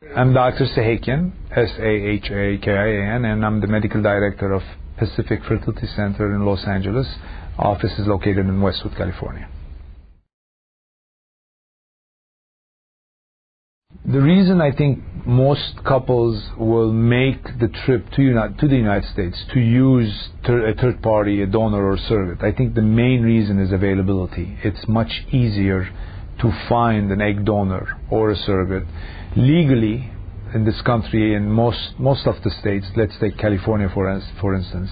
I'm Dr. Sahakian, Sahakian, and I'm the medical director of Pacific Fertility Center in Los Angeles. Office is located in Westwood, California. The reason I think most couples will make the trip to the United States to use a third party, a donor or surrogate, I think the main reason is availability. It's much easier to find an egg donor or a surrogate legally in this country. In most of the states, let's take California for instance,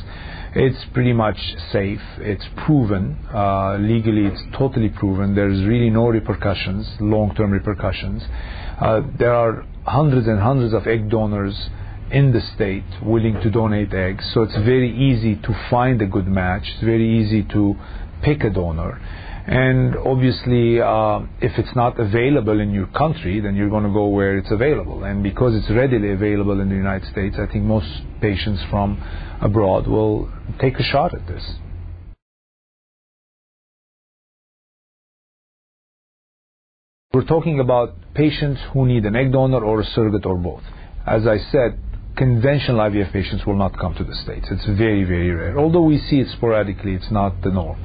it's pretty much safe. It's proven legally. It's totally proven. There's really no repercussions, long-term repercussions. There are hundreds and hundreds of egg donors in the state willing to donate eggs, so it's very easy to find a good match. It's very easy to pick a donor. And obviously, if it's not available in your country, then you're going to go where it's available. And because it's readily available in the United States, I think most patients from abroad will take a shot at this. We're talking about patients who need an egg donor or a surrogate or both. As I said, conventional IVF patients will not come to the States. It's very, very rare. Although we see it sporadically, it's not the norm.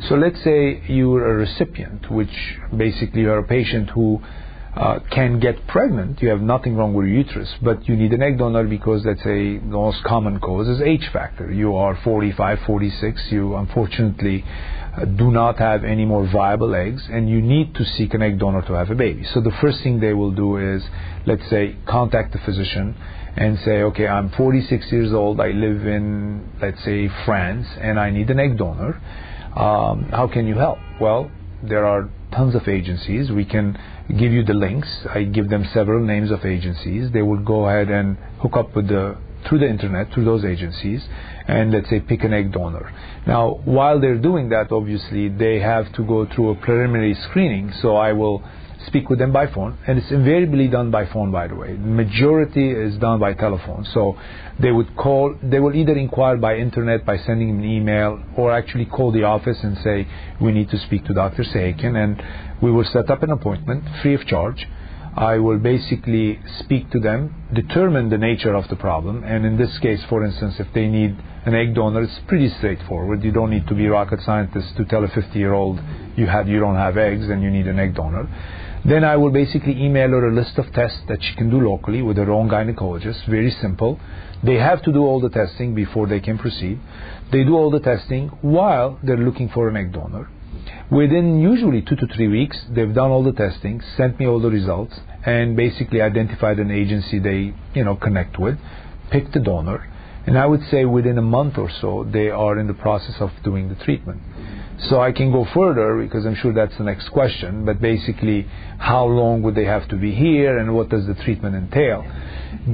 So let's say you're a recipient, which basically you're a patient who can get pregnant. You have nothing wrong with your uterus, but you need an egg donor because, let's say, the most common cause is age factor. You are 45, 46. You unfortunately do not have any more viable eggs, and you need to seek an egg donor to have a baby. So the first thing they will do is, let's say, contact the physician and say, okay, I'm 46 years old, I live in, let's say, France, and I need an egg donor. How can you help? Well, there are tons of agencies. We can give you the links. I give them several names of agencies. They will go ahead and hook up with through the internet, through those agencies, and let's say pick an egg donor. Now, while they're doing that, obviously, they have to go through a preliminary screening, so I will speak with them by phone, and it's invariably done by phone, by the way. The majority is done by telephone. So they will either inquire by internet by sending an email, or actually call the office and say, we need to speak to Dr. Sahakian, and we will set up an appointment free of charge. I will basically speak to them, determine the nature of the problem, and in this case, for instance, if they need an egg donor, it's pretty straightforward. You don't need to be rocket scientists to tell a 50-year-old you don't have eggs and you need an egg donor. Then I will basically email her a list of tests that she can do locally with her own gynecologist. Very simple. They have to do all the testing before they can proceed. They do all the testing while they're looking for an egg donor. Within usually 2 to 3 weeks, they've done all the testing, sent me all the results, and basically identified an agency they connect with, picked the donor, and I would say within a month or so, they are in the process of doing the treatment. So I can go further because I'm sure that's the next question, but basically how long would they have to be here and what does the treatment entail?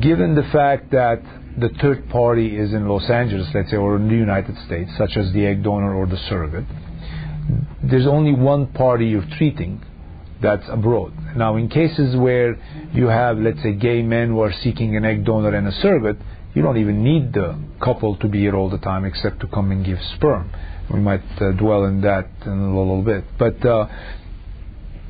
Given the fact that the third party is in Los Angeles, let's say, or in the United States, such as the egg donor or the surrogate, there's only one party you're treating that's abroad. Now, in cases where you have, let's say, gay men who are seeking an egg donor and a surrogate, you don't even need the couple to be here all the time except to come and give sperm. We might dwell in that in a little bit. But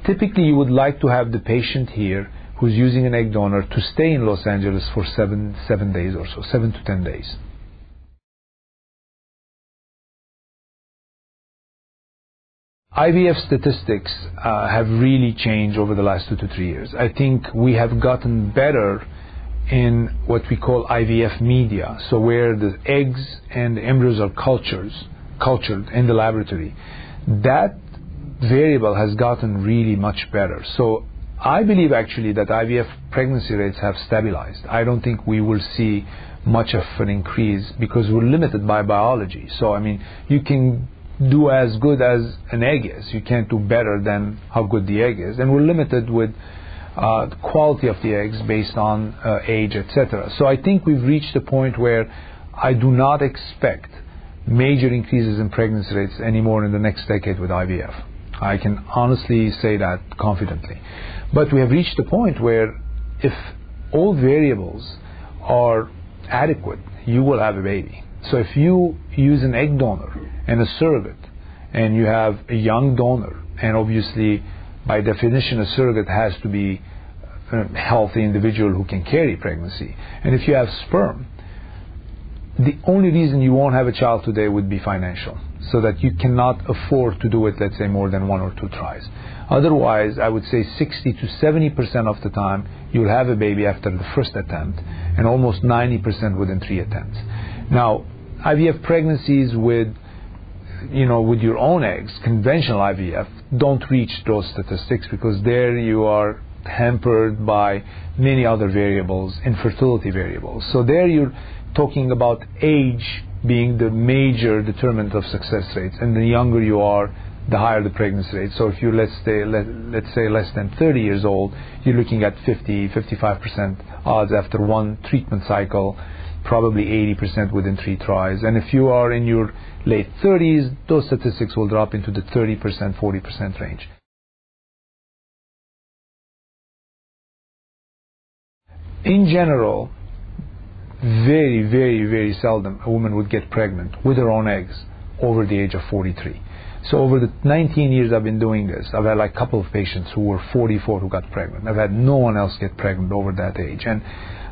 typically you would like to have the patient here who's using an egg donor to stay in Los Angeles for 7 days or so, 7 to 10 days. IVF statistics have really changed over the last 2 to 3 years. I think we have gotten better in what we call IVF media, so where the eggs and the embryos are cultured in the laboratory. That variable has gotten really much better. So I believe actually that IVF pregnancy rates have stabilized. I don't think we will see much of an increase because we're limited by biology. So, I mean, you can do as good as an egg is. You can't do better than how good the egg is. And we're limited with the quality of the eggs based on age, etc. So I think we've reached a point where I do not expect major increases in pregnancy rates anymore in the next decade with IVF. I can honestly say that confidently. But we have reached a point where if all variables are adequate, you will have a baby. So if you use an egg donor and a surrogate, and you have a young donor, and obviously by definition a surrogate has to be healthy individual who can carry pregnancy. And if you have sperm, the only reason you won't have a child today would be financial, so that you cannot afford to do it, let's say, more than 1 or 2 tries. Otherwise, I would say 60 to 70% of the time you'll have a baby after the first attempt, and almost 90% within 3 attempts. Now, IVF pregnancies with your own eggs, conventional IVF, don't reach those statistics, because there you are hampered by many other variables, infertility variables. So there you're talking about age being the major determinant of success rates, and the younger you are, the higher the pregnancy rate. So if you're, let's say less than 30 years old, you're looking at 55% odds after 1 treatment cycle, probably 80% within 3 tries. And if you are in your late 30s, those statistics will drop into the 30%, 40% range. In general, very, very, very seldom a woman would get pregnant with her own eggs over the age of 43. So over the 19 years I've been doing this, I've had like a couple of patients who were 44 who got pregnant. I've had no one else get pregnant over that age. And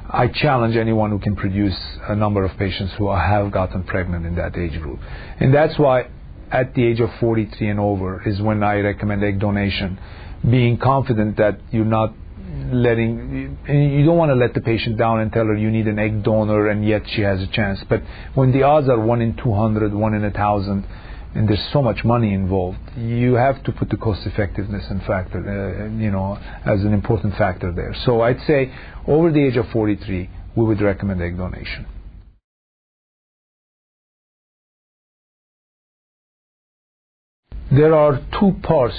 I challenge anyone who can produce a number of patients who have gotten pregnant in that age group. And that's why at the age of 43 and over is when I recommend egg donation, being confident that you're not you don't want to let the patient down and tell her you need an egg donor and yet she has a chance. But when the odds are 1 in 200, 1 in 1,000, and there's so much money involved, you have to put the cost effectiveness in factor, as an important factor there. So I'd say over the age of 43, we would recommend egg donation. There are two parts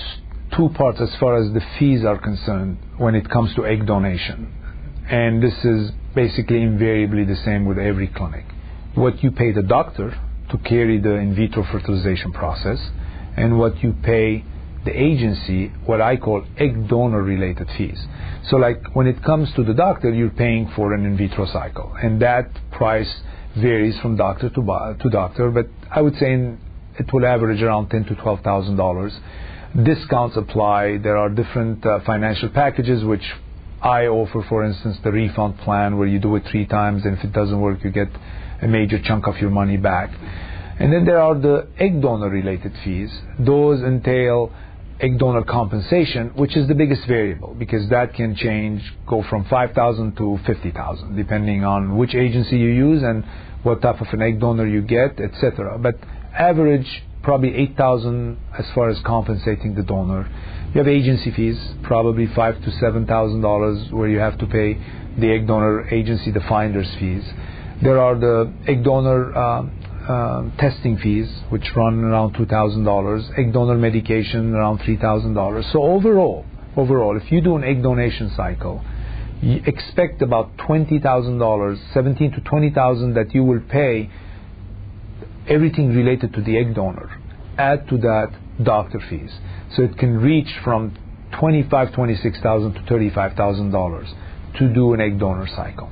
as far as the fees are concerned when it comes to egg donation. And this is basically invariably the same with every clinic. What you pay the doctor to carry the in vitro fertilization process, and what you pay the agency, what I call egg donor related fees. So like when it comes to the doctor, you're paying for an in vitro cycle, and that price varies from doctor to doctor, but I would say it will average around $10,000 to $12,000. Discounts apply. There are different financial packages which I offer, for instance, the refund plan where you do it 3 times, and if it doesn't work, you get a major chunk of your money back. And then there are the egg donor related fees. Those entail egg donor compensation, which is the biggest variable, because that can go from $5,000 to $50,000 depending on which agency you use and what type of an egg donor you get, etc. But average probably $8,000 as far as compensating the donor. You have agency fees, probably $5,000 to $7,000, where you have to pay the egg donor agency the finder's fees. There are the egg donor testing fees, which run around $2,000. Egg donor medication around $3,000. So overall, if you do an egg donation cycle, you expect about $20,000, $17,000 to $20,000 that you will pay everything related to the egg donor. Add to that doctor fees. So it can reach from $25,000, $26,000 to $35,000 to do an egg donor cycle.